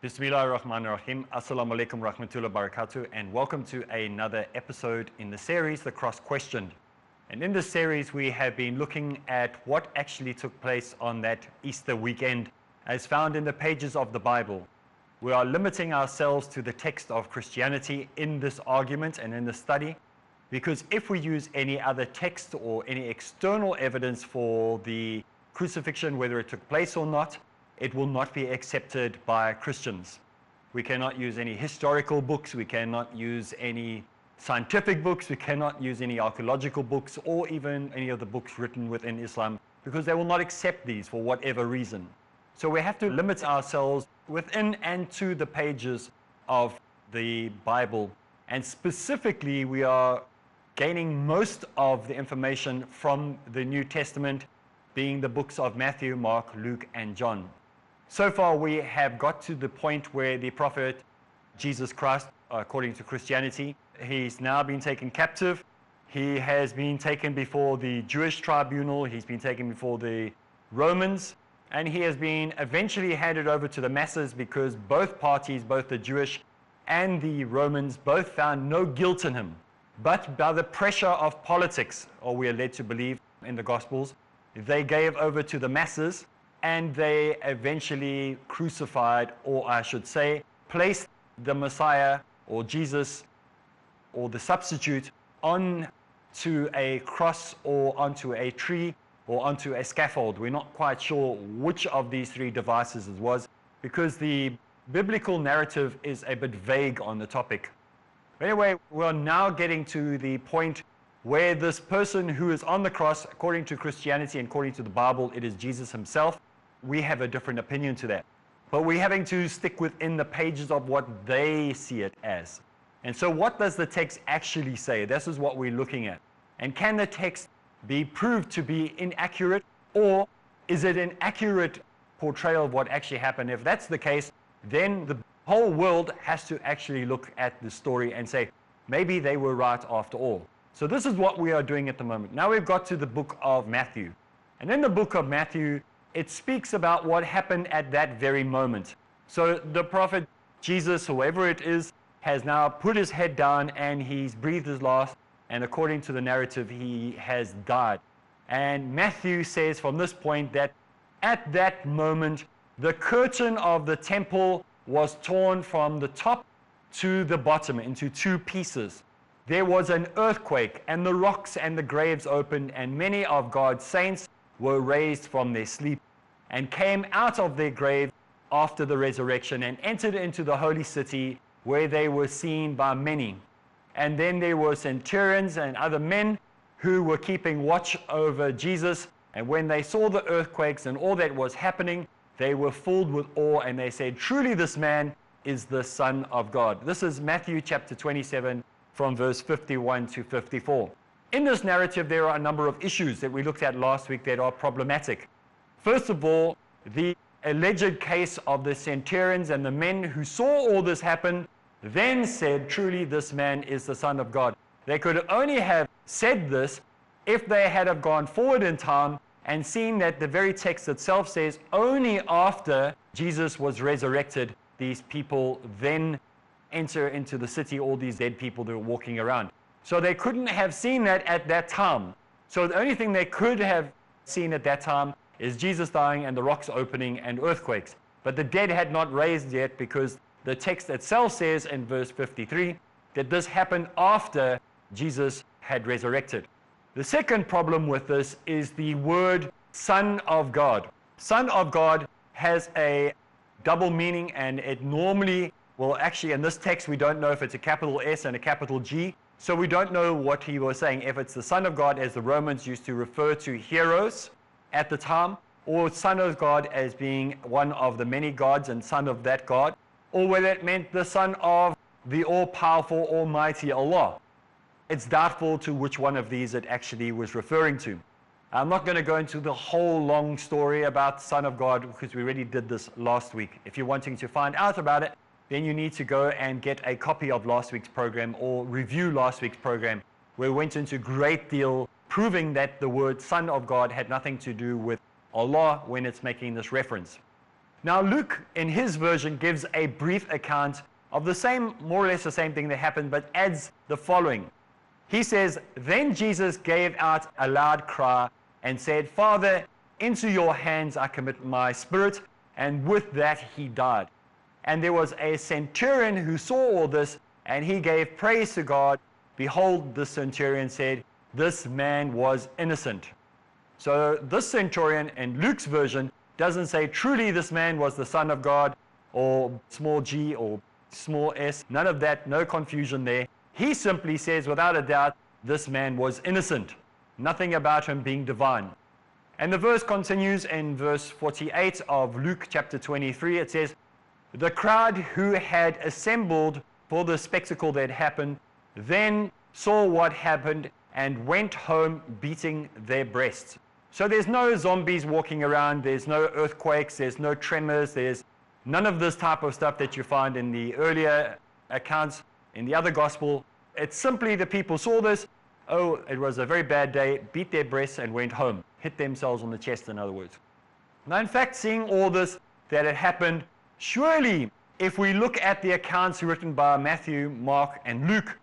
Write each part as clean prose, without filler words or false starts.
Bismillahirrahmanirrahim. Assalamu alaikum rahmatullahi barakatuh, and welcome to another episode in the series, The Cross Questioned. And in this series, we have been looking at what actually took place on that Easter weekend as found in the pages of the Bible. We are limiting ourselves to the text of Christianity in this argument and in this study, because if we use any other text or any external evidence for the crucifixion, whether it took place or not, it will not be accepted by Christians. We cannot use any historical books, we cannot use any scientific books, we cannot use any archaeological books, or even any of the books written within Islam, because they will not accept these for whatever reason. So we have to limit ourselves within and to the pages of the Bible. And specifically, we are gaining most of the information from the New Testament, being the books of Matthew, Mark, Luke, and John. So far, we have got to the point where the prophet Jesus Christ, according to Christianity, he's now been taken captive. He has been taken before the Jewish tribunal. He's been taken before the Romans. And he has been eventually handed over to the masses, because both parties, both the Jewish and the Romans, both found no guilt in him. But by the pressure of politics, or we are led to believe in the Gospels, they gave over to the masses, and they eventually crucified, or I should say, placed the Messiah, or Jesus, or the substitute, onto a cross, or onto a tree, or onto a scaffold. We're not quite sure which of these three devices it was, because the biblical narrative is a bit vague on the topic. But anyway, we're now getting to the point where this person who is on the cross, according to Christianity and according to the Bible, it is Jesus himself. We have a different opinion to that. But we're having to stick within the pages of what they see it as. And so what does the text actually say? This is what we're looking at. And can the text be proved to be inaccurate, or is it an accurate portrayal of what actually happened? If that's the case, then the whole world has to actually look at the story and say, maybe they were right after all. So this is what we are doing at the moment. Now we've got to the book of Matthew. And in the book of Matthew, it speaks about what happened at that very moment. So the prophet Jesus, whoever it is, has now put his head down and he's breathed his last, and according to the narrative, he has died. And Matthew says from this point that at that moment, the curtain of the temple was torn from the top to the bottom into two pieces. There was an earthquake, and the rocks and the graves opened, and many of God's saints were raised from their sleep and came out of their grave after the resurrection and entered into the holy city, where they were seen by many. And then there were centurions and other men who were keeping watch over Jesus, and when they saw the earthquakes and all that was happening, they were filled with awe, and they said, truly this man is the Son of God. This is Matthew chapter 27 from verse 51 to 54. In this narrative, there are a number of issues that we looked at last week that are problematic. First of all, the alleged case of the centurions and the men who saw all this happen then said, truly this man is the Son of God. They could only have said this if they had have gone forward in time and seen that the very text itself says only after Jesus was resurrected, these people then enter into the city, all these dead people that were walking around. So they couldn't have seen that at that time. So the only thing they could have seen at that time is Jesus dying and the rocks opening and earthquakes. But the dead had not raised yet, because the text itself says in verse 53 that this happened after Jesus had resurrected. The second problem with this is the word Son of God. Son of God has a double meaning, and it normally, well, actually in this text we don't know if it's a capital S and a capital G, so we don't know what he was saying, if it's the Son of God as the Romans used to refer to heroes at the time, or Son of God as being one of the many gods and son of that God, or whether it meant the Son of the all-powerful, almighty Allah. It's doubtful to which one of these it actually was referring to. I'm not going to go into the whole long story about Son of God, because we already did this last week. If you're wanting to find out about it, then you need to go and get a copy of last week's program, or review last week's program, where we went into great deal proving that the word Son of God had nothing to do with Allah when it's making this reference. Now Luke, in his version, gives a brief account of the same, more or less the same thing that happened, but adds the following. He says, "Then Jesus gave out a loud cry and said, 'Father, into your hands I commit my spirit.' And with that he died. And there was a centurion who saw all this, and he gave praise to God. Behold, the centurion said, 'This man was innocent.'" So this centurion in Luke's version doesn't say truly this man was the Son of God, or small g or small s, none of that, no confusion there. He simply says without a doubt this man was innocent, nothing about him being divine. And the verse continues in verse 48 of Luke chapter 23. It says, "The crowd who had assembled for the spectacle that happened then saw what happened and went home beating their breasts." So there's no zombies walking around, there's no earthquakes, there's no tremors, there's none of this type of stuff that you find in the earlier accounts in the other gospel. It's simply the people saw this, oh, it was a very bad day, beat their breasts and went home, hit themselves on the chest, in other words. Now, in fact, seeing all this that had happened, surely if we look at the accounts written by Matthew, Mark, and Luke,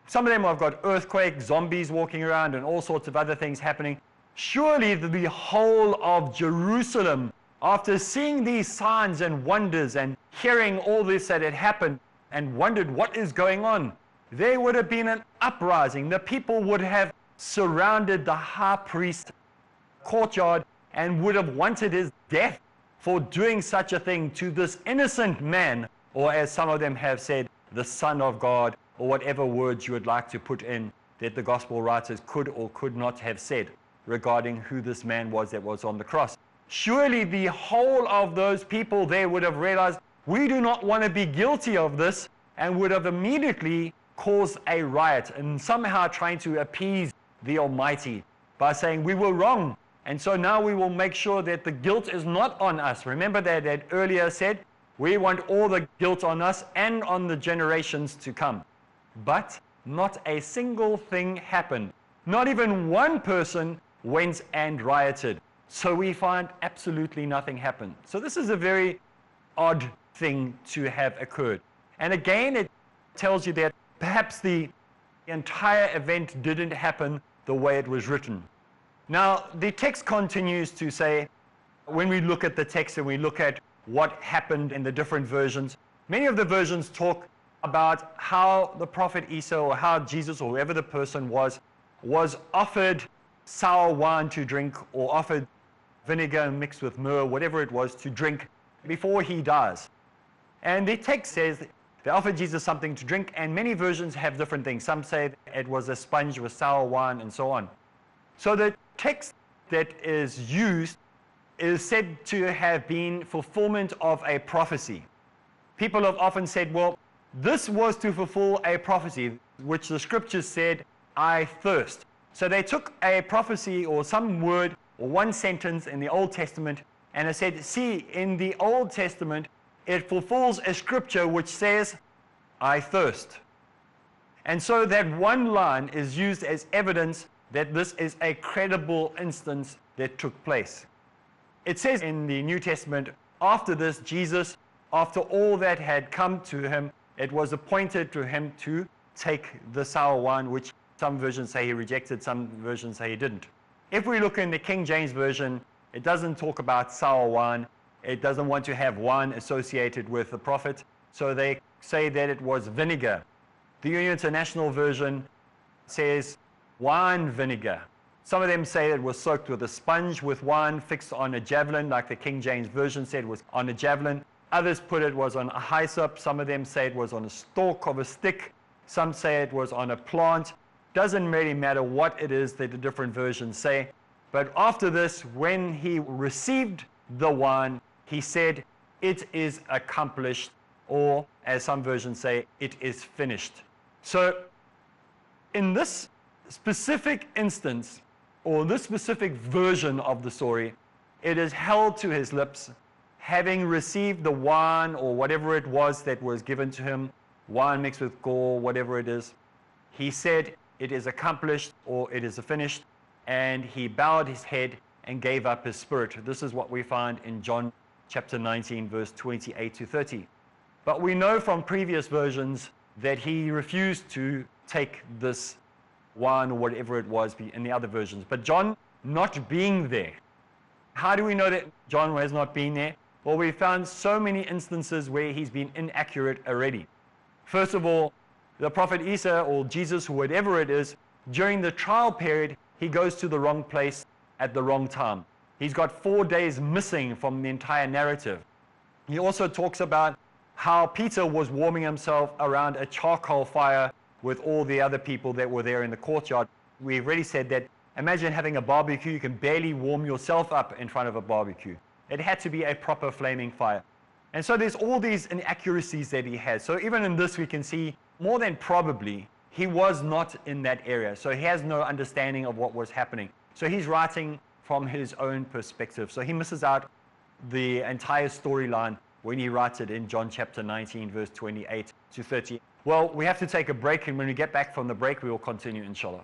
some of them have got earthquakes, zombies walking around, and all sorts of other things happening. Surely the whole of Jerusalem, after seeing these signs and wonders and hearing all this that had happened and wondered what is going on, there would have been an uprising. The people would have surrounded the high priest's courtyard and would have wanted his death for doing such a thing to this innocent man, or as some of them have said, the Son of God, or whatever words you would like to put in that the gospel writers could or could not have said regarding who this man was that was on the cross. Surely the whole of those people there would have realized, we do not want to be guilty of this, and would have immediately caused a riot and somehow trying to appease the Almighty by saying we were wrong, and so now we will make sure that the guilt is not on us. Remember that I earlier said we want all the guilt on us and on the generations to come. But not a single thing happened. Not even one person went and rioted. So we find absolutely nothing happened. So this is a very odd thing to have occurred. And again, it tells you that perhaps the entire event didn't happen the way it was written. Now, the text continues to say, when we look at the text and we look at what happened in the different versions, many of the versions talk about how the prophet Isa, or how Jesus, or whoever the person was offered sour wine to drink, or offered vinegar mixed with myrrh, whatever it was, to drink before he dies. And the text says they offered Jesus something to drink, and many versions have different things. Some say it was a sponge with sour wine and so on. So the text that is used is said to have been fulfillment of a prophecy. People have often said, well, this was to fulfill a prophecy, which the scriptures said, "I thirst." So they took a prophecy or some word or one sentence in the Old Testament, and it said, see, in the Old Testament, it fulfills a scripture which says, "I thirst." And so that one line is used as evidence that this is a credible instance that took place. It says in the New Testament, after this, Jesus, after all that had come to him, it was appointed to him to take the sour wine, which some versions say he rejected, some versions say he didn't. If we look in the King James Version, it doesn't talk about sour wine. It doesn't want to have wine associated with the prophet, so they say that it was vinegar. The New International Version says wine vinegar. Some of them say it was soaked with a sponge with wine fixed on a javelin, like the King James Version said was on a javelin. Others put it was on a hyssop. Some of them say it was on a stalk of a stick. Some say it was on a plant. Doesn't really matter what it is that the different versions say. But after this, when he received the wine, he said, "It is accomplished," or as some versions say, "It is finished." So in this specific instance, or this specific version of the story, it is held to his lips, having received the wine or whatever it was that was given to him, wine mixed with gall, whatever it is. He said, "It is accomplished," or "It is finished," and he bowed his head and gave up his spirit. This is what we find in John chapter 19, verse 28 to 30. But we know from previous versions that he refused to take this wine or whatever it was in the other versions. But John not being there, how do we know that John has not been there? Well, we found so many instances where he's been inaccurate already. First of all, the Prophet Isa or Jesus or whatever it is, during the trial period, he goes to the wrong place at the wrong time. He's got 4 days missing from the entire narrative. He also talks about how Peter was warming himself around a charcoal fire with all the other people that were there in the courtyard. We've already said that, imagine having a barbecue, you can barely warm yourself up in front of a barbecue. It had to be a proper flaming fire. And so there's all these inaccuracies that he has. So even in this we can see, more than probably, he was not in that area. So he has no understanding of what was happening. So he's writing from his own perspective. So he misses out the entire storyline when he writes it in John chapter 19, verse 28 to 30. Well, we have to take a break, and when we get back from the break, we will continue, inshallah.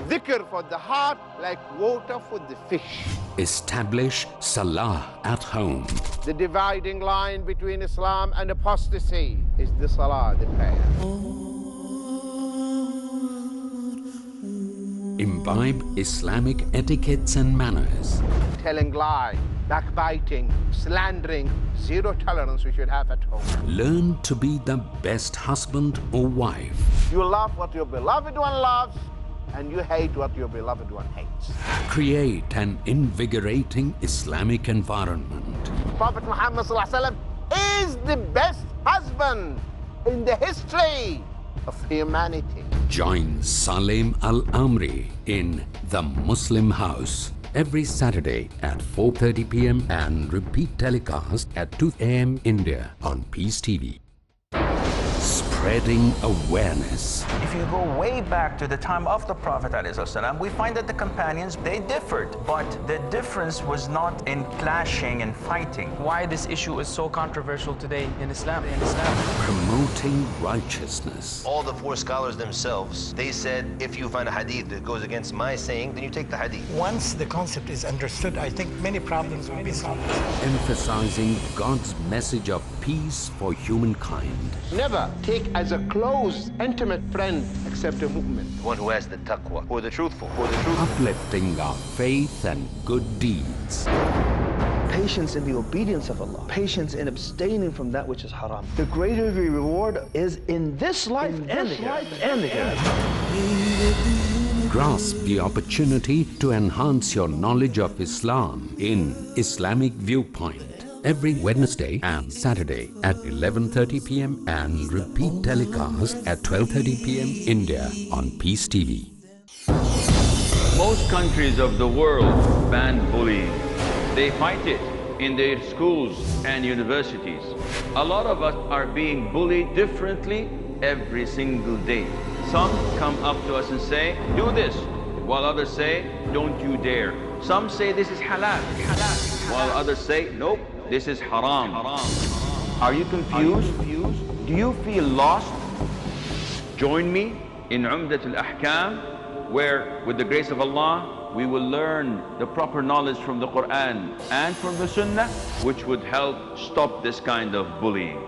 Dhikr for the heart like water for the fish. Establish Salah at home. The dividing line between Islam and apostasy is the Salah, the prayer. Imbibe Islamic etiquettes and manners. Telling lie, backbiting, slandering, zero tolerance we should have at home. Learn to be the best husband or wife. You love what your beloved one loves, and you hate what your beloved one hates. Create an invigorating Islamic environment. Prophet Muhammad ﷺ is the best husband in the history of humanity. Join Salim Al-Amri in The Muslim House every Saturday at 4:30 p.m. and repeat telecast at 2 a.m. India on Peace TV. Spreading awareness. If you go way back to the time of the Prophet ﷺ, we find that the companions, they differed, but the difference was not in clashing and fighting. Why this issue is so controversial today in Islam. Promoting righteousness. All the four scholars themselves, they said, if you find a hadith that goes against my saying, then you take the hadith. Once the concept is understood, I think many problems will be solved. Emphasizing God's message of peace for humankind. Never take as a close, intimate friend except a mu'min. The one who has the taqwa, or the truthful, Uplifting our faith and good deeds. Patience in the obedience of Allah. Patience in abstaining from that which is haram. The greater the reward is in this life and the hereafter. Grasp the opportunity to enhance your knowledge of Islam in Islamic Viewpoint. Every Wednesday and Saturday at 11:30 p.m. and repeat telecast at 12:30 p.m. India on Peace TV. Most countries of the world ban bullying. They fight it in their schools and universities. A lot of us are being bullied differently every single day. Some come up to us and say, do this, while others say, don't you dare. Some say this is halal, while others say, nope, this is haram. Are you confused? Do you feel lost? Join me in Umdat al-Ahkam, where with the grace of Allah, we will learn the proper knowledge from the Quran and from the Sunnah, which would help stop this kind of bullying.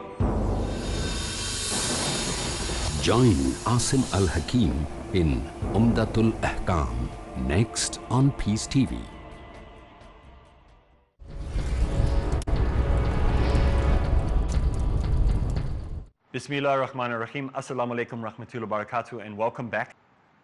Join Asim Al-Hakim in Umdatul Ahkam, next on Peace TV. Bismillah ar-Rahman ar-Rahim. Assalamu alaikum rahmatullahi wa barakatuh, and welcome back.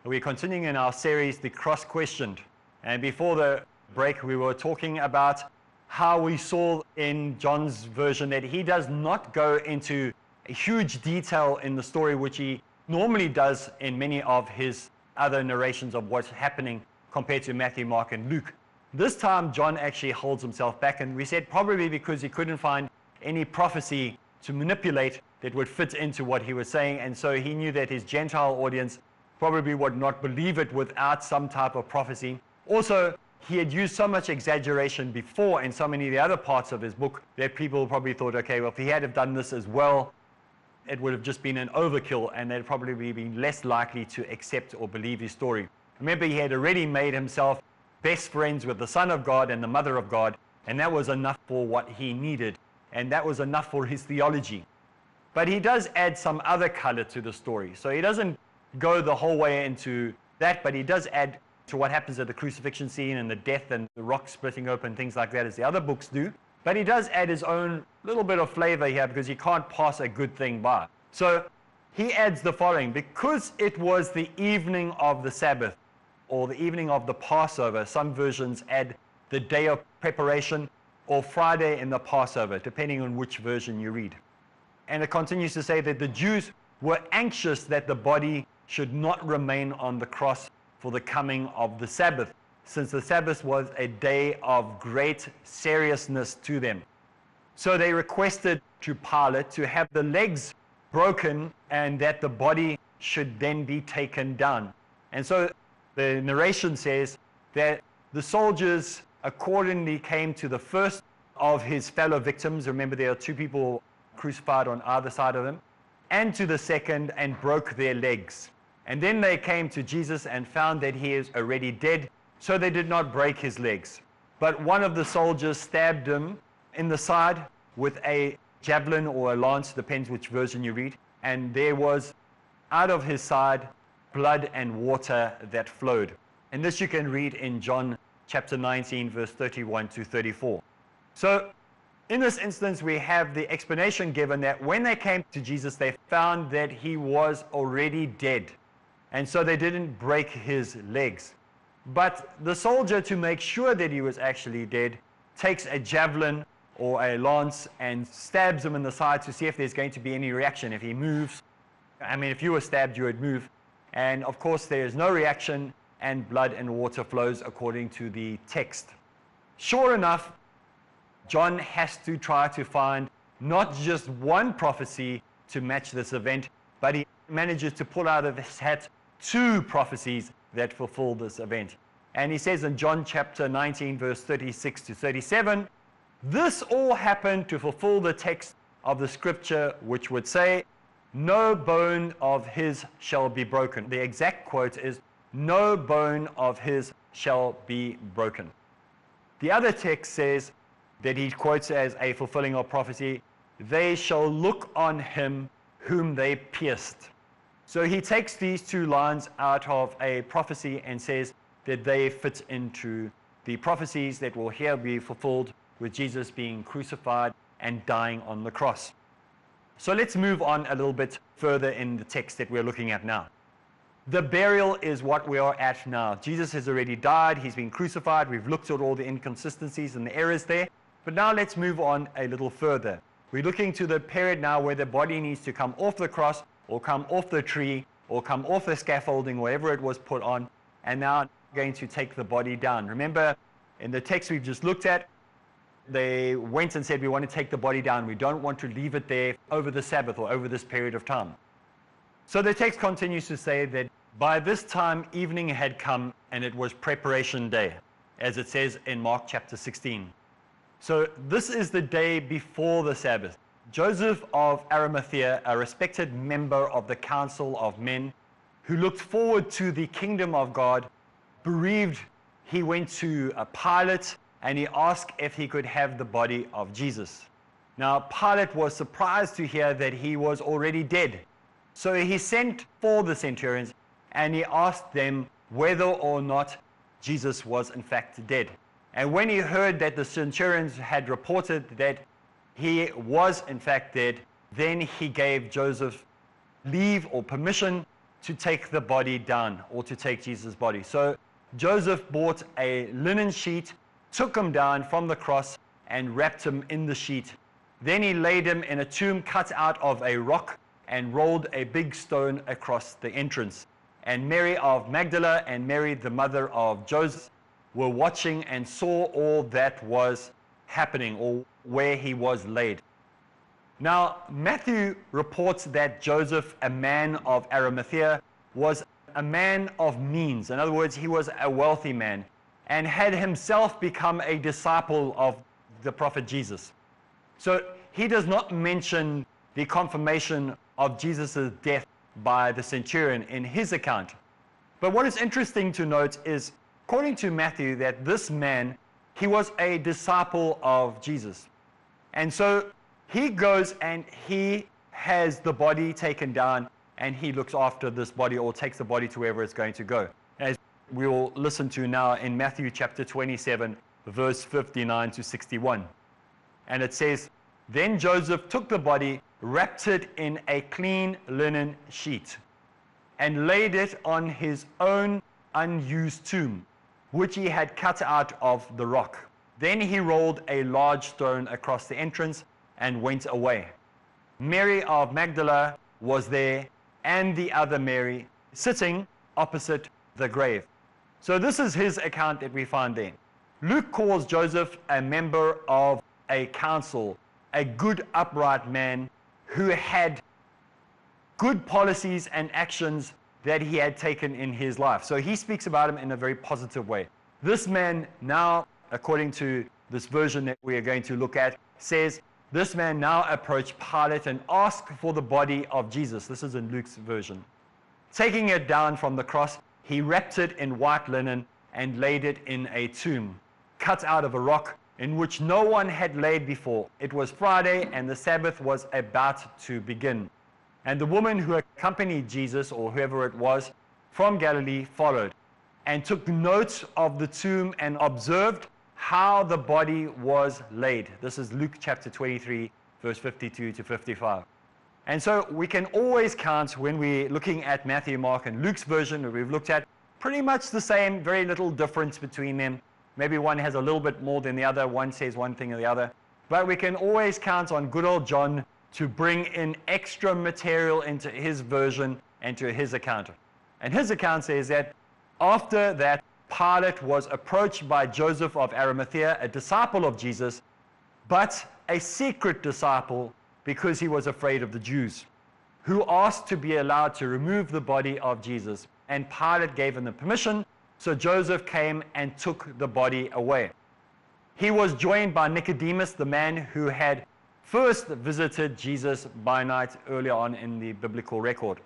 We're continuing in our series, The Cross-Questioned. And before the break, we were talking about how we saw in John's version that he does not go into a huge detail in the story, which he normally does in many of his other narrations of what's happening compared to Matthew, Mark, and Luke. This time, John actually holds himself back, and we said probably because he couldn't find any prophecy to manipulate that would fit into what he was saying, and so he knew that his Gentile audience probably would not believe it without some type of prophecy. Also, he had used so much exaggeration before in so many of the other parts of his book that people probably thought, okay, well, if he had have done this as well, it would have just been an overkill, and they'd probably be less likely to accept or believe his story. Remember, he had already made himself best friends with the Son of God and the Mother of God, and that was enough for what he needed, and that was enough for his theology. But he does add some other color to the story. So he doesn't go the whole way into that, but he does add to what happens at the crucifixion scene and the death and the rock splitting open, things like that, as the other books do. But he does add his own little bit of flavor here, because he can't pass a good thing by. So he adds the following: because it was the evening of the Sabbath, or the evening of the Passover, some versions add the day of preparation, or Friday in the Passover, depending on which version you read. And it continues to say that the Jews were anxious that the body should not remain on the cross for the coming of the Sabbath, since the Sabbath was a day of great seriousness to them. So they requested to Pilate to have the legs broken and that the body should then be taken down. And so the narration says that the soldiers accordingly came to the first of his fellow victims. Remember, there are two people crucified on either side of him, and to the second, and broke their legs. And then they came to Jesus and found that he is already dead, so they did not break his legs. But one of the soldiers stabbed him in the side with a javelin or a lance, depends which version you read, and there was out of his side blood and water that flowed. And this you can read in John chapter 19, verse 31 to 34. So in this instance, we have the explanation given that when they came to Jesus, they found that he was already dead. And so they didn't break his legs. But the soldier, to make sure that he was actually dead, takes a javelin or a lance and stabs him in the side to see if there's going to be any reaction. If he moves, I mean, if you were stabbed, you would move. And of course, there is no reaction, and blood and water flows according to the text. Sure enough, John has to try to find not just one prophecy to match this event, but he manages to pull out of his hat two prophecies that fulfill this event. And he says in John chapter 19, verse 36 to 37, this all happened to fulfill the text of the scripture, which would say, no bone of his shall be broken. The exact quote is, no bone of his shall be broken. The other text says, that he quotes as a fulfilling of prophecy, they shall look on him whom they pierced. So he takes these two lines out of a prophecy and says that they fit into the prophecies that will here be fulfilled with Jesus being crucified and dying on the cross. So let's move on a little bit further in the text that we're looking at now. The burial is what we are at now. Jesus has already died, he's been crucified, we've looked at all the inconsistencies and the errors there. But now let's move on a little further. We're looking to the period now where the body needs to come off the cross, or come off the tree, or come off the scaffolding, wherever it was put on, and now going to take the body down. Remember, in the text we've just looked at, they went and said, we want to take the body down. We don't want to leave it there over the Sabbath or over this period of time. So the text continues to say that by this time evening had come, and it was preparation day, as it says in Mark chapter 16. So this is the day before the Sabbath. Joseph of Arimathea, a respected member of the council of men who looked forward to the kingdom of God, bereaved, he went to Pilate and he asked if he could have the body of Jesus. Now Pilate was surprised to hear that he was already dead. So he sent for the centurions and he asked them whether or not Jesus was in fact dead. And when he heard that the centurions had reported that he was in fact dead, then he gave Joseph leave or permission to take the body down, or to take Jesus' body. So Joseph bought a linen sheet, took him down from the cross and wrapped him in the sheet. Then he laid him in a tomb cut out of a rock and rolled a big stone across the entrance. and Mary of Magdala and Mary, the mother of Joseph, were watching and saw all that was happening, or where he was laid. Now, Matthew reports that Joseph, a man of Arimathea, was a man of means. In other words, he was a wealthy man and had himself become a disciple of the prophet Jesus. So he does not mention the confirmation of Jesus' death by the centurion in his account. But what is interesting to note is, according to Matthew, that this man, he was a disciple of Jesus. And so he goes and he has the body taken down, and he looks after this body, or takes the body to wherever it's going to go. As we will listen to now in Matthew chapter 27, verse 59 to 61. And it says, "Then Joseph took the body, wrapped it in a clean linen sheet, and laid it on his own unused tomb, which he had cut out of the rock. Then he rolled a large stone across the entrance and went away. Mary of Magdala was there, and the other Mary, sitting opposite the grave." So this is his account that we find there. Luke calls Joseph a member of a council, a good, upright man who had good policies and actions that he had taken in his life. So he speaks about him in a very positive way. This man now, according to this version that we are going to look at, says, this man now approached Pilate and asked for the body of Jesus. This is in Luke's version. Taking it down from the cross, he wrapped it in white linen and laid it in a tomb, cut out of a rock, in which no one had laid before. It was Friday, and the Sabbath was about to begin. And the woman who accompanied Jesus, or whoever it was, from Galilee followed, and took note of the tomb and observed how the body was laid. This is Luke chapter 23, verse 52 to 55. And so we can always count, when we're looking at Matthew, Mark, and Luke's version that we've looked at, pretty much the same, very little difference between them. Maybe one has a little bit more than the other, one says one thing or the other. But we can always count on good old John to bring in extra material into his version and to his account. And his account says that after that, Pilate was approached by Joseph of Arimathea, a disciple of Jesus, but a secret disciple, because he was afraid of the Jews, who asked to be allowed to remove the body of Jesus. And Pilate gave him the permission, so Joseph came and took the body away. He was joined by Nicodemus, the man who had first visited Jesus by night earlier on in the biblical record,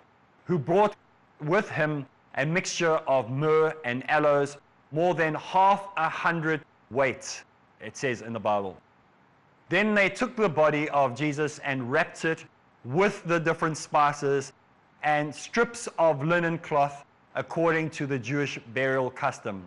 who brought with him a mixture of myrrh and aloes, more than 100 weight, it says in the Bible. Then they took the body of Jesus and wrapped it with the different spices and strips of linen cloth, according to the Jewish burial custom.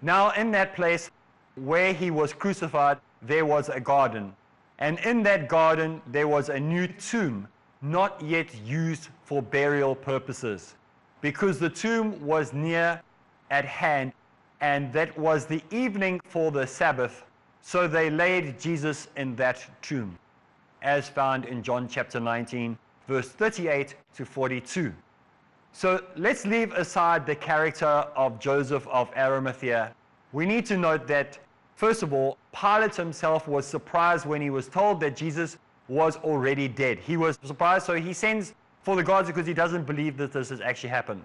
Now in that place where he was crucified, there was a garden. And in that garden there was a new tomb, not yet used for burial purposes, because the tomb was near at hand, and that was the evening for the Sabbath. So they laid Jesus in that tomb, as found in John chapter 19, verse 38 to 42. So let's leave aside the character of Joseph of Arimathea. We need to note that, first of all, Pilate himself was surprised when he was told that Jesus was already dead. He was surprised, so he sends for the guards because he doesn't believe that this has actually happened.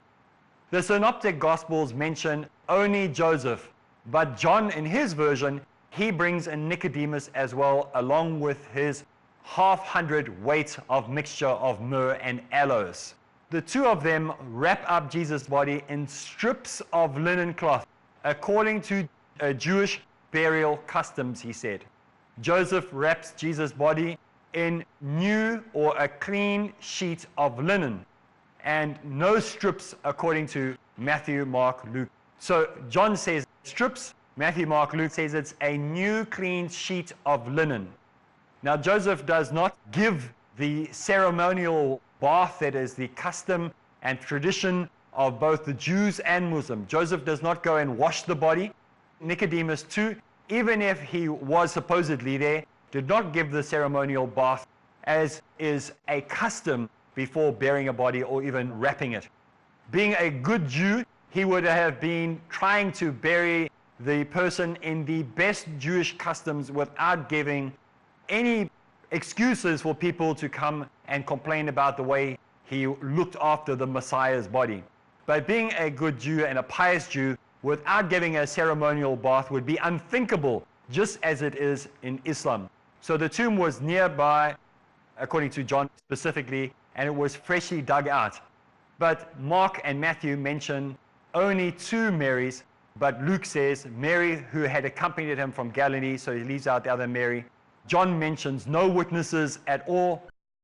The Synoptic Gospels mention only Joseph, but John, in his version, he brings in Nicodemus as well, along with his 100 weight of mixture of myrrh and aloes. The two of them wrap up Jesus' body in strips of linen cloth, according to Jewish burial customs, he said. Joseph wraps Jesus' body in new or a clean sheet of linen, and no strips, according to Matthew, Mark, Luke. So John says strips, Matthew, Mark, Luke says it's a new clean sheet of linen. Now Joseph does not give the ceremonial bath that is the custom and tradition of both the Jews and Muslims. Joseph does not go and wash the body. Nicodemus too, even if he was supposedly there, did not give the ceremonial bath, as is a custom before burying a body or even wrapping it. Being a good Jew, he would have been trying to bury the person in the best Jewish customs without giving any excuses for people to come and complain about the way he looked after the Messiah's body. But being a good Jew and a pious Jew without giving a ceremonial bath would be unthinkable, just as it is in Islam. So the tomb was nearby, according to John specifically, and it was freshly dug out. But Mark and Matthew mention only 2 Marys, but Luke says Mary who had accompanied him from Galilee, so he leaves out the other Mary. John mentions no witnesses at all,